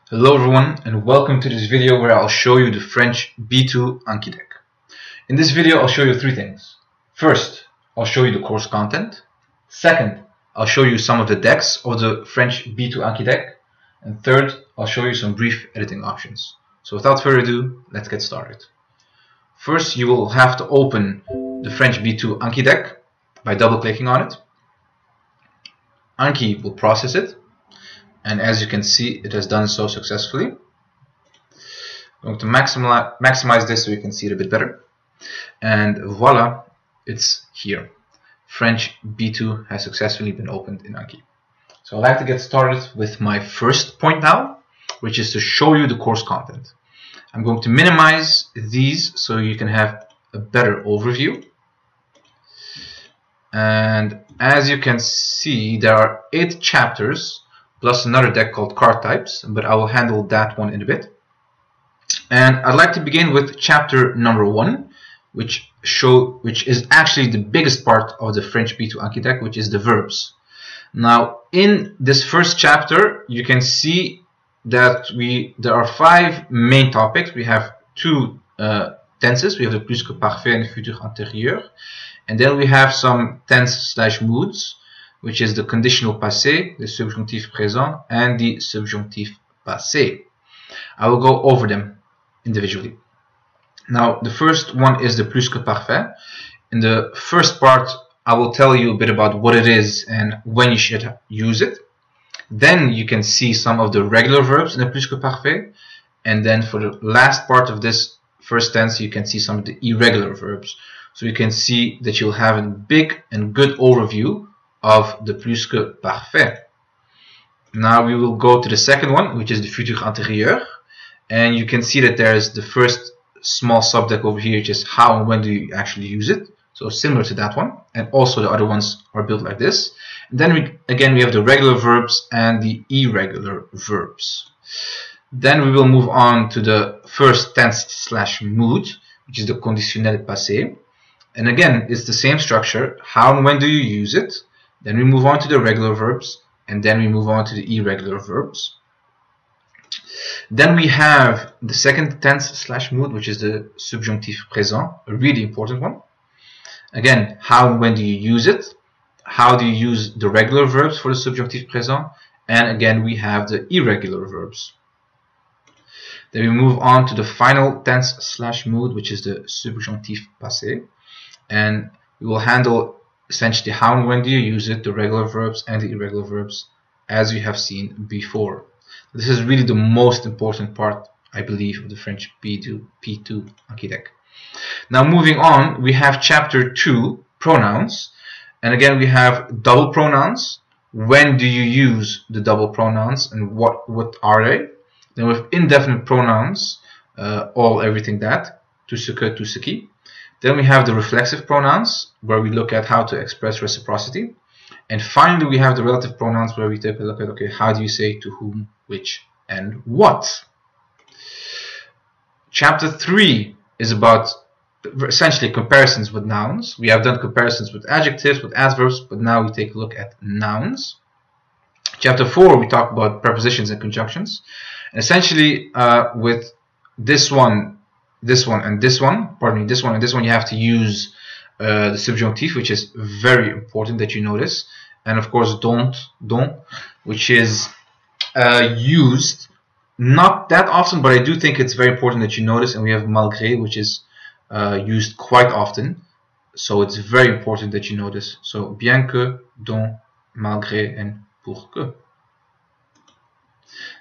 Hello everyone and welcome to this video where I'll show you the French B2 Anki deck. In this video I'll show you three things. First, I'll show you the course content. Second, I'll show you some of the decks of the French B2 Anki deck. And third, I'll show you some brief editing options. So without further ado, let's get started. First, you will have to open the French B2 Anki deck by double clicking on it. Anki will process it. And as you can see, it has done so successfully. I'm going to maximize this so you can see it a bit better. And voila, it's here. French B2 has successfully been opened in Anki. So I'd like to get started with my first point now, which is to show you the course content. I'm going to minimize these so you can have a better overview. And as you can see, there are 8 chapters plus another deck called card types, but I will handle that one in a bit. And I'd like to begin with chapter number 1, which is actually the biggest part of the French B2 Anki deck, which is the verbs. Now, in this first chapter, you can see that there are 5 main topics. We have 2 tenses. We have the plus que parfait and the futur antérieur. And then we have some tense/moods, which is the conditional passé, the subjonctif présent, and the subjonctif passé. I will go over them individually. Now, the first one is the plus que parfait. In the first part, I will tell you a bit about what it is and when you should use it. Then you can see some of the regular verbs in the plus que parfait. And then for the last part of this first tense, you can see some of the irregular verbs. So you can see that you'll have a big and good overview of the plus que parfait. Now we will go to the second one, which is the futur antérieur, and you can see that there is the first small subdeck over here, just how and when do you actually use it. So similar to that one, and also the other ones are built like this. And then we have the regular verbs and the irregular verbs. Then we will move on to the first tense/mood, which is the conditionnel passé. And again, it's the same structure. How and when do you use it? Then we move on to the regular verbs, and then we move on to the irregular verbs. Then we have the second tense/mood, which is the subjonctif présent, a really important one. Again, how and when do you use it? How do you use the regular verbs for the subjonctif présent? And again, we have the irregular verbs. Then we move on to the final tense/mood, which is the subjonctif passé, and we will handle essentially how and when do you use it, the regular verbs and the irregular verbs, as you have seen before. This is really the most important part, I believe, of the French B2 Anki deck. Now moving on, we have chapter 2, pronouns. And again, we have double pronouns. When do you use the double pronouns and what are they? Then we have indefinite pronouns, all, everything, that, tout ce que, tout ce qui. Then we have the reflexive pronouns, where we look at how to express reciprocity. And finally, we have the relative pronouns, where we take a look at, okay, how do you say to whom, which, and what? Chapter 3 is about essentially comparisons with nouns. We have done comparisons with adjectives, with adverbs, but now we take a look at nouns. Chapter 4, we talk about prepositions and conjunctions. And essentially, with this one, and this one, you have to use the subjunctive, which is very important that you notice. And of course, don't, which is used not that often, but I do think it's very important that you notice. And we have malgré, which is used quite often. So it's very important that you notice. So bien que, dont, malgré, and pour que.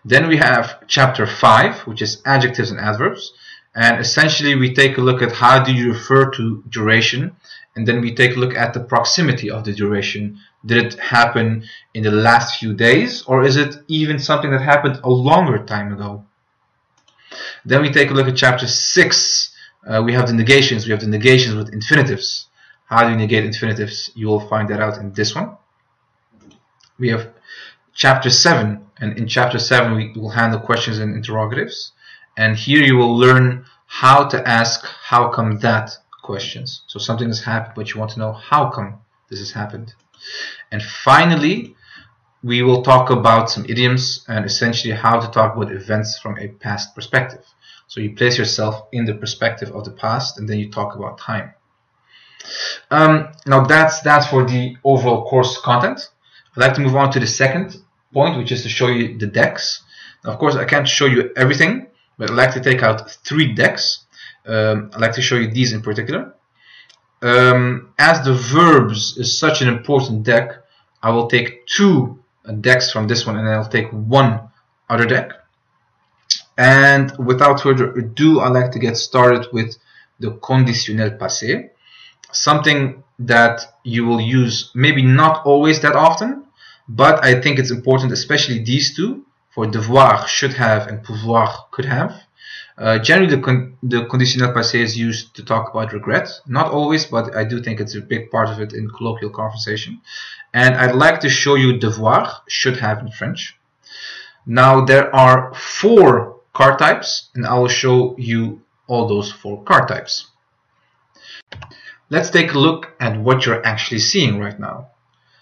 Then we have chapter 5, which is adjectives and adverbs. And essentially, we take a look at how do you refer to duration, and then we take a look at the proximity of the duration. Did it happen in the last few days, or is it even something that happened a longer time ago? Then we take a look at chapter 6. We have the negations. We have the negations with infinitives. How do you negate infinitives? You will find that out in this one. We have chapter 7, and in chapter 7 we will handle questions and interrogatives. And here you will learn how to ask how come that questions. So something has happened, but you want to know how come this has happened. And finally, we will talk about some idioms and essentially how to talk about events from a past perspective. So you place yourself in the perspective of the past and then you talk about time. Now that's for the overall course content. I'd like to move on to the second point, which is to show you the decks. Now, of course, I can't show you everything, but I'd like to take out 3 decks. I'd like to show you these in particular. As the verbs is such an important deck, I will take 2 decks from this one and I'll take 1 other deck. And without further ado, I'd like to get started with the conditionnel passé, something that you will use maybe not always that often, but I think it's important, especially these 2, for devoir, should have, and pouvoir, could have. Generally, the conditionnel passé is used to talk about regret. Not always, but I do think it's a big part of it in colloquial conversation. And I'd like to show you devoir, should have in French. Now, there are 4 card types, and I will show you all those 4 card types. Let's take a look at what you're actually seeing right now.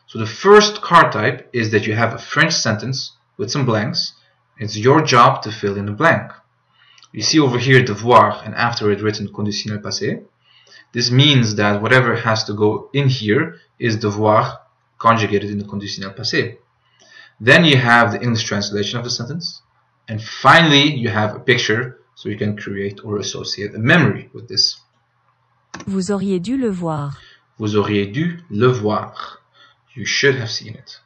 So the first card type is that you have a French sentence with some blanks. It's your job to fill in the blank. You see over here devoir and after it written conditionnel passé. This means that whatever has to go in here is devoir conjugated in the conditionnel passé. Then you have the English translation of the sentence. And finally you have a picture so you can create or associate a memory with this. Vous auriez dû le voir. Vous auriez dû le voir. You should have seen it.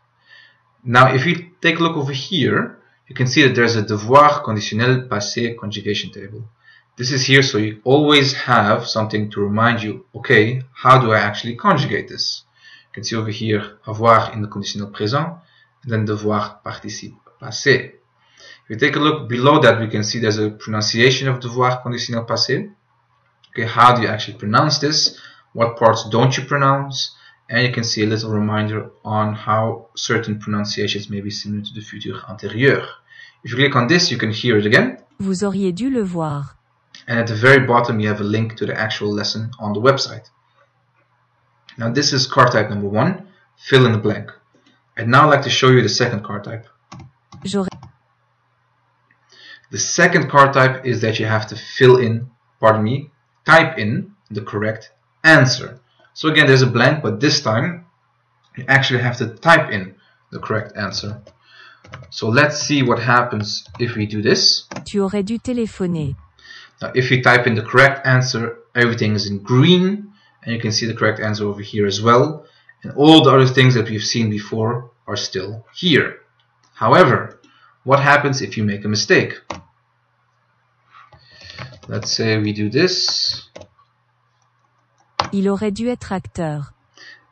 Now if you take a look over here, you can see that there's a devoir conditionnel passé conjugation table. This is here so you always have something to remind you, okay, how do I actually conjugate this? You can see over here avoir in the conditionnel présent, and then devoir participe passé. If you take a look below that, we can see there's a pronunciation of devoir conditionnel passé. Okay, how do you actually pronounce this? What parts don't you pronounce? And you can see a little reminder on how certain pronunciations may be similar to the futur antérieur. If you click on this, you can hear it again. Vous auriez dû le voir. And at the very bottom, you have a link to the actual lesson on the website. Now, this is card type number 1, fill in the blank. I'd now like to show you the second card type. The second card type is that you have to fill in, type in the correct answer. So again, there's a blank, but this time you actually have to type in the correct answer. So let's see what happens if we do this. Tu aurais dû téléphoner. Now, if you type in the correct answer, everything is in green, and you can see the correct answer over here as well. And all the other things that we've seen before are still here. However, what happens if you make a mistake? Let's say we do this. Il aurait dû être acteur.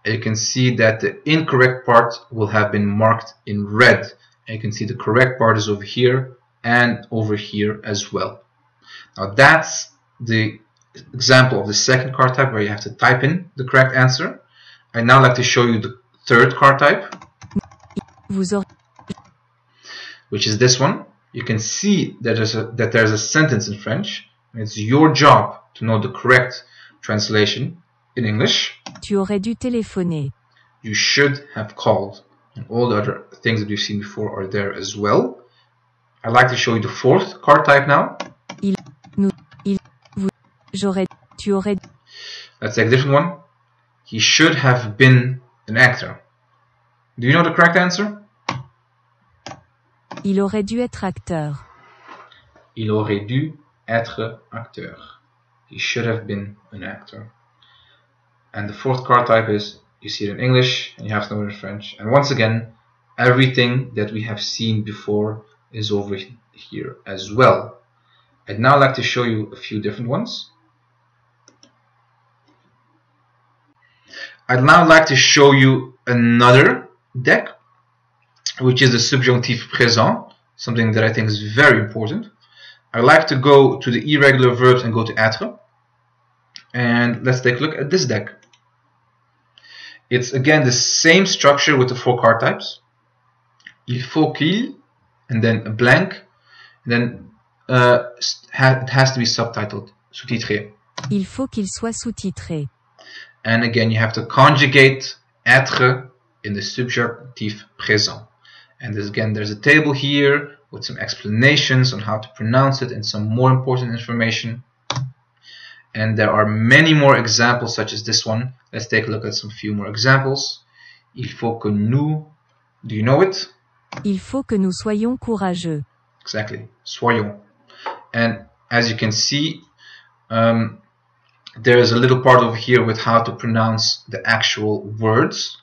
You can see that the incorrect part will have been marked in red. And you can see the correct part is over here and over here as well. Now that's the example of the second card type where you have to type in the correct answer. I'd now like to show you the third card type, which is this one. You can see that there's a sentence in French. It's your job to know the correct translation in English. Tu aurais dû téléphoner. You should have called. And all the other things that we've seen before are there as well. I'd like to show you the fourth card type now. Tu aurais. Let's take a different one. He should have been an actor. Do you know the correct answer? Il aurait dû être acteur. Il aurait dû être acteur. He should have been an actor. And the fourth card type is, you see it in English and you have to know it in French. And once again, everything that we have seen before is over here as well. I'd now like to show you a few different ones. I'd now like to show you another deck, which is the subjunctif présent, something that I think is very important. I like to go to the irregular verbs and go to être. And let's take a look at this deck. It's again the same structure with the 4 card types. Il faut qu'il, and then a blank, and then it has to be subtitled, sous-titré. Il faut qu'il soit sous-titré. And again, you have to conjugate être in the subjunctif présent. And there's a table here with some explanations on how to pronounce it and some more important information. And there are many more examples such as this one. Let's take a look at some few more examples. Il faut que nous... Do you know it? Il faut que nous soyons courageux. Exactly. Soyons. And as you can see, there is a little part over here with how to pronounce the actual words.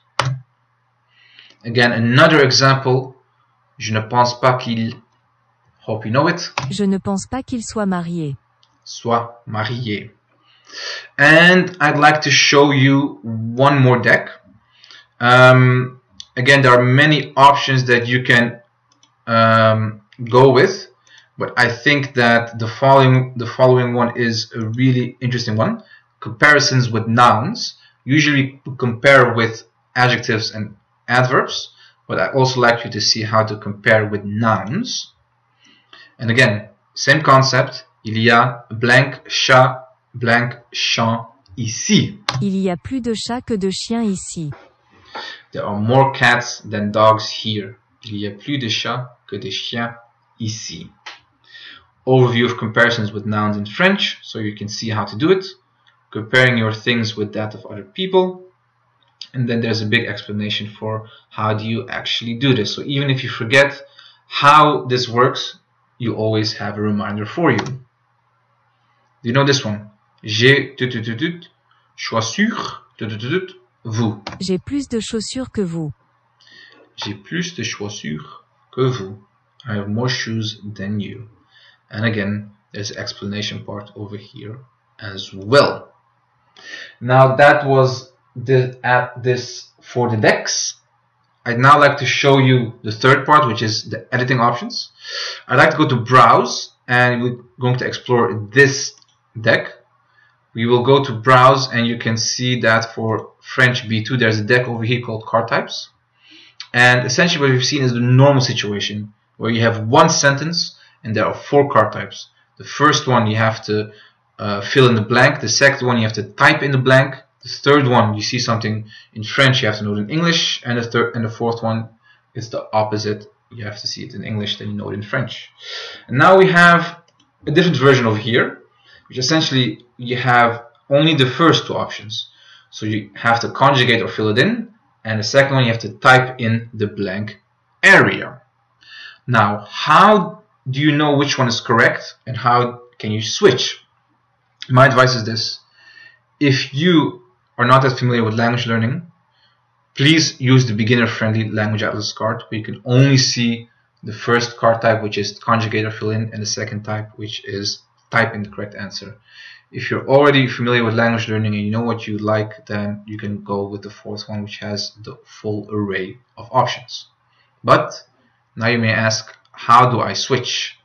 Again, another example. Je ne pense pas qu'il... Hope you know it. Je ne pense pas qu'il soit marié. Soit marié. And I'd like to show you one more deck. Again, there are many options that you can go with, but I think that the following one is a really interesting one. Comparisons with nouns. Usually we compare with adjectives and adverbs, but I also like you to see how to compare with nouns. And again, same concept. Il y a blank chat, blank chien ici. Il y a plus de chats que de chiens ici. There are more cats than dogs here. Il y a plus de chats que de chiens ici. Overview of comparisons with nouns in French, so you can see how to do it. Comparing your things with that of other people. And then there's a big explanation for how do you actually do this. So even if you forget how this works, you always have a reminder for you. Do you know this one? J'ai chaussures vous. J'ai plus de chaussures que vous. J'ai plus de chaussures que vous. I have more shoes than you. And again, there's an explanation part over here as well. Now that was this for the decks. I'd now like to show you the third part, which is the editing options. I'd like to go to Browse, and we're going to explore this deck. We will go to Browse, and you can see that for French B2 there's a deck over here called Card Types. And essentially what we've seen is the normal situation, where you have one sentence and there are 4 card types. The first one you have to fill in the blank, the second one you have to type in the blank, the third one you see something in French you have to know it in English, and the fourth one is the opposite, you have to see it in English, then you know it in French. And now we have a different version over here, which essentially you have only the first 2 options. So you have to conjugate or fill it in, and the second one you have to type in the blank area. Now, how do you know which one is correct and how can you switch? My advice is this: if you are not that familiar with language learning, please use the beginner-friendly language atlas card, where you can only see the first card type, which is conjugate or fill in, and the second type, which is type in the correct answer. If you're already familiar with language learning and you know what you like, then you can go with the fourth one, which has the full array of options. But now you may ask, how do I switch?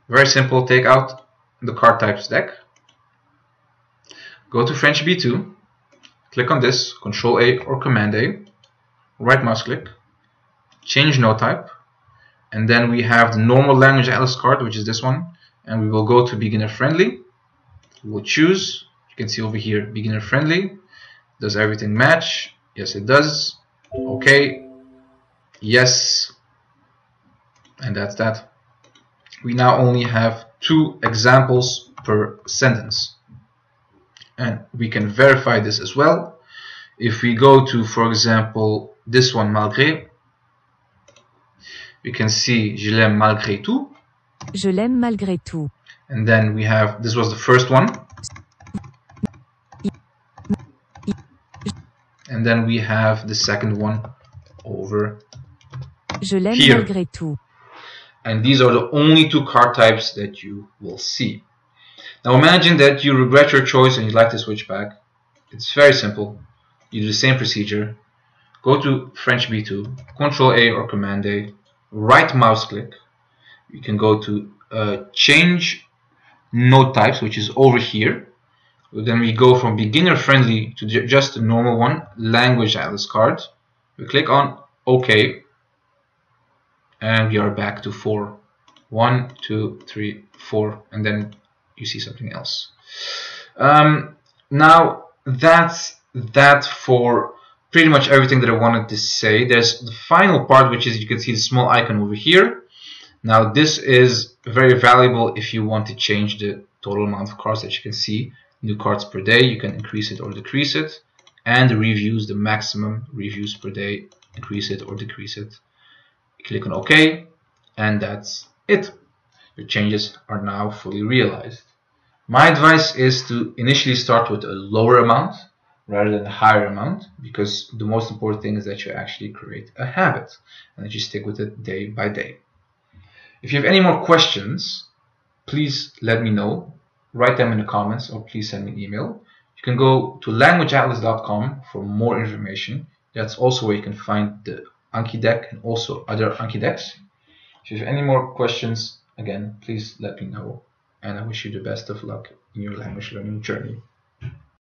Very simple. Take out the card types deck, go to French B2, click on this, Control A or Command A, right mouse click, change no type, and then we have the normal language atlas card, which is this one, and we will go to beginner friendly. We'll choose, you can see over here, beginner friendly. Does everything match? Yes, it does. Okay, yes, and that's that. We now only have 2 examples per sentence, and we can verify this as well. If we go to, for example, this one, malgré, we can see je l'aime malgré tout. Je l'aime malgré tout. And then we have, this was the first one. And then we have the second one over Je l'aime here. malgré tout. And these are the only 2 card types that you will see. Now imagine that you regret your choice and you'd like to switch back. It's very simple. You do the same procedure. Go to French B2, Control A or Command A, right mouse click. You can go to change no types, which is over here. Then we go from beginner friendly to just a normal one, language atlas card. We click on OK, and we are back to 4. 1, 2, 3, 4, and then you see something else. Now that's that for pretty much everything that I wanted to say. There's the final part, which is you can see the small icon over here. Now this is very valuable if you want to change the total amount of cards that you can see. New cards per day, you can increase it or decrease it. And the reviews, the maximum reviews per day, increase it or decrease it. Click on OK, and that's it. Your changes are now fully realized. My advice is to initially start with a lower amount rather than a higher amount, because the most important thing is that you actually create a habit and that you stick with it day by day. If you have any more questions, please let me know. Write them in the comments or please send me an email. You can go to languageatlas.com for more information. That's also where you can find the Anki deck and also other Anki decks. If you have any more questions, again, please let me know. And I wish you the best of luck in your language learning journey.